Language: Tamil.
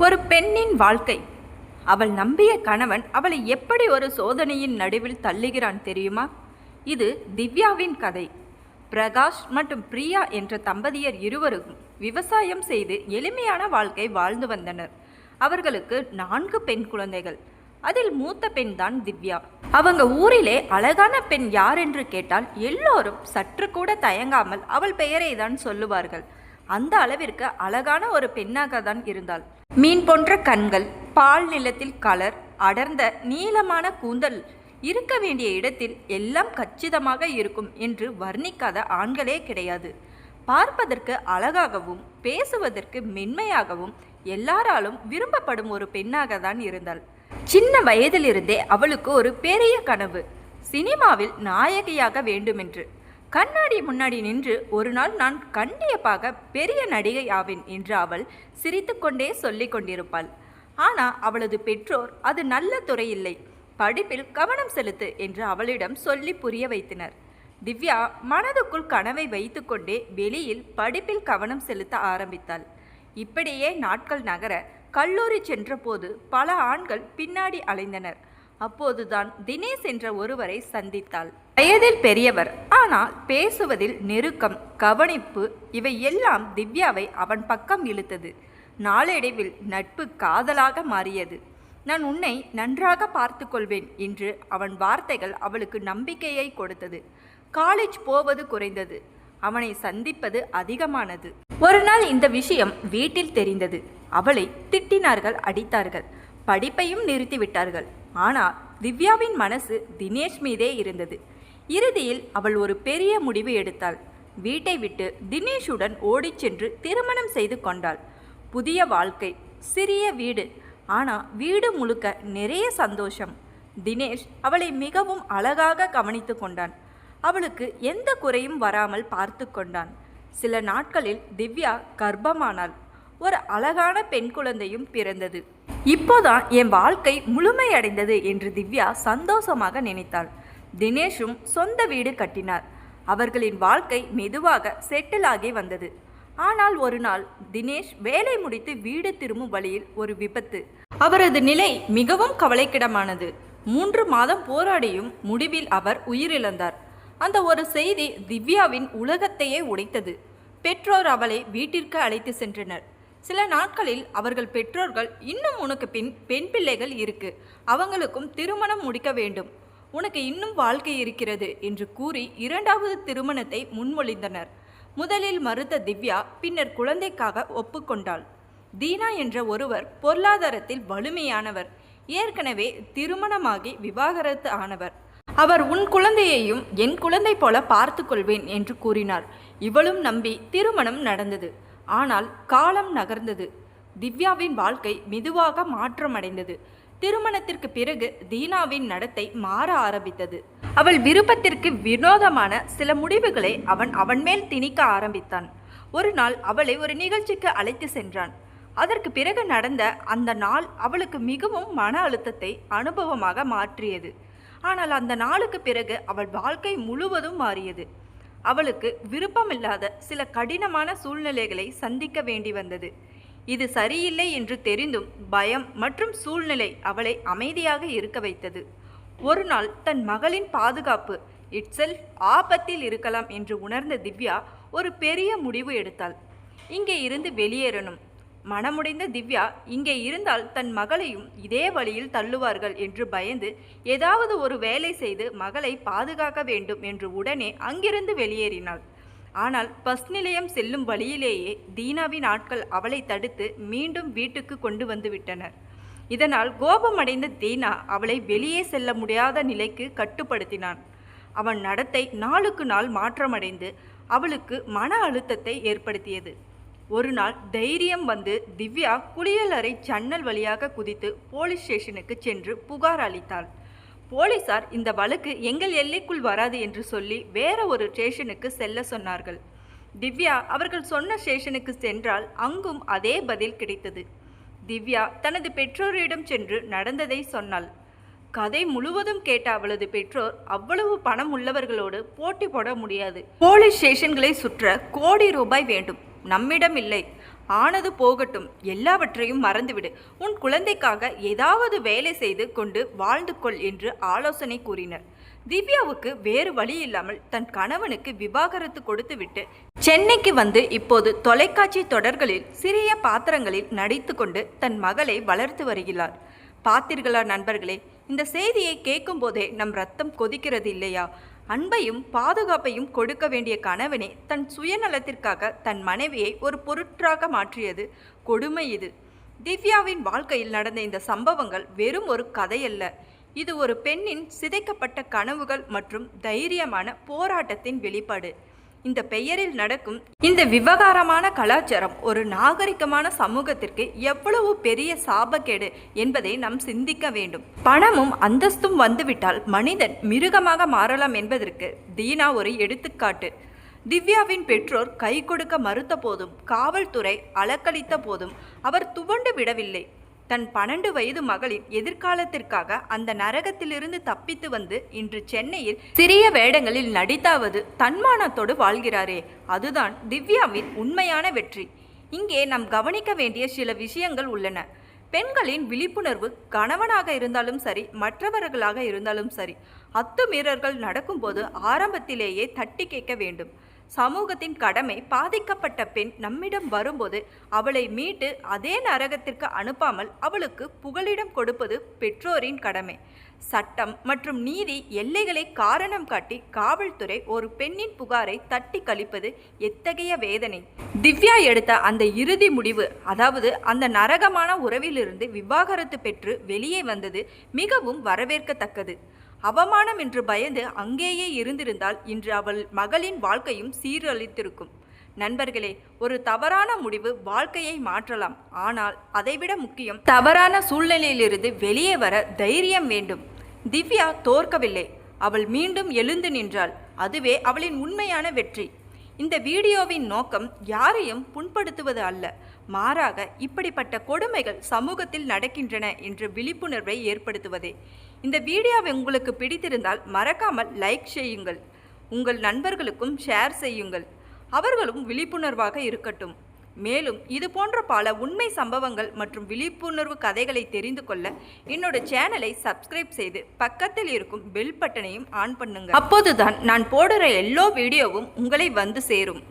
ஒரு பெண்ணின் வாழ்க்கை. அவள் நம்பிய கணவன் அவளை எப்படி ஒரு சோதனையின் நடுவில் தள்ளுகிறான் தெரியுமா? இது திவ்யாவின் கதை. பிரகாஷ் மற்றும் பிரியா என்ற தம்பதியர் இருவரும் விவசாயம் செய்து எளிமையான வாழ்க்கை வாழ்ந்து வந்தனர். அவர்களுக்கு 4 பெண் குழந்தைகள். அதில் மூத்த பெண் தான் திவ்யா. அவங்க ஊரிலே அழகான பெண் யார் என்று கேட்டால் எல்லோரும் சற்று கூட தயங்காமல் அவள் பெயரை தான் சொல்லுவார்கள். அந்த அளவிற்கு அழகான ஒரு பெண்ணாக தான் இருந்தாள். மீன் போன்ற கண்கள், பால் நிலத்தில் கலர், அடர்ந்த நீளமான கூந்தல், இருக்க வேண்டிய இடத்தில் எல்லாம் கச்சிதமாக இருக்கும் என்று வர்ணிக்காத ஆண்களே கிடையாது. பார்ப்பதற்கு அழகாகவும் பேசுவதற்கு மென்மையாகவும் எல்லாராலும் விரும்பப்படும் ஒரு பெண்ணாக தான் இருந்தாள். சின்ன வயதிலிருந்தே அவளுக்கு ஒரு பெரிய கனவு, சினிமாவில் நாயகியாக வேண்டுமென்று. கண்ணாடி முன்னாடி நின்று ஒரு நாள் நான் கண்டிப்பாக பெரிய நடிகை ஆவேன் என்று அவள் சிரித்துக்கொண்டே சொல்லி கொண்டிருப்பாள். ஆனால் அவளது பெற்றோர் அது நல்ல துறை இல்லை, படிப்பில் கவனம் செலுத்து என்று அவளிடம் சொல்லி புரிய வைத்தனர். திவ்யா மனதுக்குள் கனவை வைத்துக்கொண்டே வெளியில் படிப்பில் கவனம் செலுத்த ஆரம்பித்தாள். இப்படியே நாட்கள் நகர கல்லூரி சென்றபோது பல ஆண்கள் பின்னாடி அலைந்தனர். அப்போதுதான் தினேஷ் என்ற ஒருவரை சந்தித்தாள். வயதில் பெரியவர், ஆனால் பேசுவதில் நெருக்கம், கவனிப்பு, இவை எல்லாம் திவ்யாவை அவன் பக்கம் இழுத்தது. நாளடைவில் நட்பு காதலாக மாறியது. நான் உன்னை நன்றாக பார்த்து கொள்வேன் என்று அவன் வார்த்தைகள் அவளுக்கு நம்பிக்கையை கொடுத்தது. காலேஜ் போவது குறைந்தது, அவனை சந்திப்பது அதிகமானது. ஒரு நாள் இந்த விஷயம் வீட்டில் தெரிந்தது. அவளை திட்டினார்கள், அடித்தார்கள், படிப்பையும் நிறுத்திவிட்டார்கள். ஆனால் திவ்யாவின் மனசு தினேஷ் மீதே இருந்தது. இறுதியில் அவள் ஒரு பெரிய முடிவு எடுத்தாள். வீட்டை விட்டு தினேஷுடன் ஓடிச் சென்று திருமணம் செய்து கொண்டாள். புதிய வாழ்க்கை, சிறிய வீடு, ஆனால் வீடு முழுக்க நிறைய சந்தோஷம். தினேஷ் அவளை மிகவும் அழகாக கவனித்து கொண்டான். அவளுக்கு எந்த குறையும் வராமல் பார்த்து கொண்டான். சில நாட்களில் திவ்யா கர்ப்பமானாள். ஒரு அழகான பெண் குழந்தையும் பிறந்தது. இப்போதான் என் வாழ்க்கை முழுமையடைந்தது என்று திவ்யா சந்தோஷமாக நினைத்தாள். தினேஷும் சொந்த வீடு கட்டினார். அவர்களின் வாழ்க்கை மெதுவாக செட்டில் ஆகி வந்தது. ஆனால் ஒரு நாள் தினேஷ் வேலை முடித்து வீடு திரும்பும் வழியில் ஒரு விபத்து. அவரது நிலை மிகவும் கவலைக்கிடமானது. 3 மாதம் போராடியும் முடிவில் அவர் உயிரிழந்தார். அந்த ஒரு செய்தி திவ்யாவின் உலகத்தையே உடைத்தது. பெற்றோர் அவளை வீட்டிற்கு அழைத்து சென்றனர். சில நாட்களில் அவர்கள் பெற்றோர்கள், இன்னும் உனக்கு பெண் பிள்ளைகள் இருக்கு, அவங்களுக்கும் திருமணம் முடிக்க வேண்டும், உனக்கு இன்னும் வாழ்க்கை இருக்கிறது என்று கூறி 2வது திருமணத்தை முன்மொழிந்தனர். முதலில் மறுத்த திவ்யா பின்னர் குழந்தைக்காக ஒப்புக்கொண்டாள். தீனா என்ற ஒருவர் பொருளாதாரத்தில் வலிமையானவர், ஏற்கனவே திருமணமாகி விவாகரத்து ஆனவர். அவர் உன் குழந்தையையும் என் குழந்தை போல பார்த்து கொள்வேன் என்று கூறினார். இவளும் நம்பி திருமணம் நடந்தது. ஆனால் காலம் நகர்ந்தது. திவ்யாவின் வாழ்க்கை மெதுவாக மாற்றமடைந்தது. திருமணத்திற்கு பிறகு தீனாவின் நடத்தை மாற ஆரம்பித்தது. அவள் விருப்பத்திற்கு வினோதமான சில முடிவுகளை அவன் மேல் திணிக்க ஆரம்பித்தான். ஒரு நாள் அவளை ஒரு நிகழ்ச்சிக்கு அழைத்து சென்றான். அதற்கு பிறகு நடந்த அந்த நாள் அவளுக்கு மிகவும் மன அழுத்தத்தை அனுபவமாக மாற்றியது. ஆனால் அந்த நாளுக்கு பிறகு அவள் வாழ்க்கை முழுவதும் மாறியது. அவளுக்கு விருப்பமில்லாத சில கடினமான சூழ்நிலைகளை சந்திக்க வேண்டி வந்தது. இது சரியில்லை என்று தெரிந்தும் பயம் மற்றும் சூழ்நிலை அவளை அமைதியாக இருக்க வைத்தது. ஒரு நாள் தன் மகளின் பாதுகாப்பு இட்செல்ஃப் ஆபத்தில் இருக்கலாம் என்று உணர்ந்த திவ்யா ஒரு பெரிய முடிவு எடுத்தாள். இங்கே இருந்து வெளியேறணும். மனமுடைந்த திவ்யா இங்கே இருந்தால் தன் மகளையும் இதே வழியில் தள்ளுவார்கள் என்று பயந்து ஏதாவது ஒரு வேலை செய்து மகளை பாதுகாக்க வேண்டும் என்று உடனே அங்கிருந்து வெளியேறினாள். ஆனால் பஸ் நிலையம் செல்லும் வழியிலேயே தீனாவின் ஆட்கள் அவளை தடுத்து மீண்டும் வீட்டுக்கு கொண்டு வந்து விட்டனர். இதனால் கோபமடைந்த தீனா அவளை வெளியே செல்ல முடியாத நிலைக்கு கட்டுப்படுத்தினான். அவன் நடத்தை நாளுக்கு நாள் மாற்றமடைந்து அவளுக்கு மன அழுத்தத்தை ஏற்படுத்தியது. ஒரு நாள் தைரியம் வந்து திவ்யா குளியலறை ஜன்னல் வழியாக குதித்து போலீஸ் ஸ்டேஷனுக்கு சென்று புகார் அளித்தாள். போலீசார் இந்த வழக்கு எங்கள் எல்லைக்குள் வராது என்று சொல்லி வேற ஒரு ஸ்டேஷனுக்கு செல்ல சொன்னார்கள். திவ்யா அவர்கள் சொன்ன ஸ்டேஷனுக்கு சென்றால் அங்கும் அதே பதில் கிடைத்தது. திவ்யா தனது பெற்றோரிடம் சென்று நடந்ததை சொன்னாள். கதை முழுவதும் கேட்ட அவளது பெற்றோர், அவ்வளவு பணம் உள்ளவர்களோடு போட்டி போட முடியாது, போலீஸ் ஸ்டேஷன்களை சுற்ற கோடி ரூபாய் வேண்டும், நம்மிடம் இல்லை, ஆனது போகட்டும், எல்லாவற்றையும் மறந்துவிடு. உன் குழந்தைக்காக ஏதாவது வேலை செய்து கொண்டு வாழ்ந்து கொள் என்று ஆலோசனை கூறினர். திவ்யாவுக்கு வேறு வழி இல்லாமல் தன் கணவனுக்கு விவாகரத்து கொடுத்துவிட்டு சென்னைக்கு வந்து இப்போது தொலைக்காட்சி தொடர்களில் சிறிய பாத்திரங்களில் நடித்து கொண்டு தன் மகளை வளர்த்து வருகிறார். பார்த்தீர்களா நண்பர்களே, இந்த செய்தியை கேட்கும் போதே நம் ரத்தம் கொதிக்கிறது இல்லையா? அன்பையும் பாதுகாப்பையும் கொடுக்க வேண்டிய கணவனே தன் சுயநலத்திற்காக தன் மனைவியை ஒரு பொருட்டாக மாற்றியது கொடுமை. இது திவ்யாவின் வாழ்க்கையில் நடந்த இந்த சம்பவங்கள் வெறும் ஒரு கதையல்ல. இது ஒரு பெண்ணின் சிதைக்கப்பட்ட கனவுகள் மற்றும் தைரியமான போராட்டத்தின் வெளிப்பாடு. இந்த பெயரில் நடக்கும் இந்த விவகாரமான கலாச்சாரம் ஒரு நாகரிகமான சமூகத்திற்கு எவ்வளவு பெரிய சாபக்கேடு என்பதை நாம் சிந்திக்க வேண்டும். பணமும் அந்தஸ்தும் வந்துவிட்டால் மனிதன் மிருகமாக மாறலாம் என்பதற்கு தீனா ஒரு எடுத்துக்காட்டு. திவ்யாவின் பெற்றோர் கை கொடுக்க மறுத்த போதும், காவல்துறை அலக்களித்த போதும் அவர் துவண்டு விடவில்லை. தன் 12 வயது மகளின் எதிர்காலத்திற்காக அந்த நரகத்திலிருந்து தப்பித்து வந்து இன்று சென்னையில் சிறிய வேடங்களில் நடித்தாவது தன்மானத்தோடு வாழ்கிறாரே, அதுதான் திவ்யாவின் உண்மையான வெற்றி. இங்கே நாம் கவனிக்க வேண்டிய சில விஷயங்கள் உள்ளன. பெண்களின் விழிப்புணர்வு கணவனாக இருந்தாலும் சரி, மற்றவர்களாக இருந்தாலும் சரி, அத்துமீறல்கள் நடக்கும்போது ஆரம்பத்திலேயே தட்டி கேட்க வேண்டும். சமூகத்தின் கடமை பாதிக்கப்பட்ட பெண் நம்மிடம் வரும்போது அவளை மீட்டு அதே நரகத்திற்கு அனுப்பாமல் அவளுக்கு புகலிடம் கொடுப்பது பெற்றோரின் கடமை. சட்டம் மற்றும் நீதி எல்லைகளை காரணம் காட்டி காவல்துறை ஒரு பெண்ணின் புகாரை தட்டி கழிப்பது எத்தகைய வேதனை! திவ்யா எடுத்த அந்த இறுதி முடிவு, அதாவது அந்த நரகமான உறவிலிருந்து விவாகரத்து பெற்று வெளியே வந்தது மிகவும் வரவேற்கத்தக்கது. அவமானம் என்று பயந்து அங்கேயே இருந்திருந்தால் இன்று அவள் மகளின் வாழ்க்கையும் சீரழித்திருக்கும். நண்பர்களே, ஒரு தவறான முடிவு வாழ்க்கையை மாற்றலாம். ஆனால் அதைவிட முக்கியம், தவறான சூழ்நிலையிலிருந்து வெளியே வர தைரியம் வேண்டும். திவ்யா தோற்கவில்லை, அவள் மீண்டும் எழுந்து நின்றாள். அதுவே அவளின் உண்மையான வெற்றி. இந்த வீடியோவின் நோக்கம் யாரையும் புண்படுத்துவது அல்ல, மாறாக இப்படிப்பட்ட கொடுமைகள் சமூகத்தில் நடக்கின்றன என்ற விழிப்புணர்வை ஏற்படுத்துவதே. இந்த வீடியோவை உங்களுக்கு பிடித்திருந்தால் மறக்காமல் லைக் செய்யுங்கள், உங்கள் நண்பர்களுக்கும் ஷேர் செய்யுங்கள். அவர்களும் விழிப்புணர்வாக இருக்கட்டும். மேலும் இது போன்ற பல உண்மை சம்பவங்கள் மற்றும் விழிப்புணர்வு கதைகளை தெரிந்து கொள்ள என்னோட சேனலை சப்ஸ்கிரைப் செய்து பக்கத்தில் இருக்கும் பெல் பட்டனையும் ஆன் பண்ணுங்க. அப்போதுதான் நான் போடுற எல்லா வீடியோவும் உங்களை வந்து சேரும்.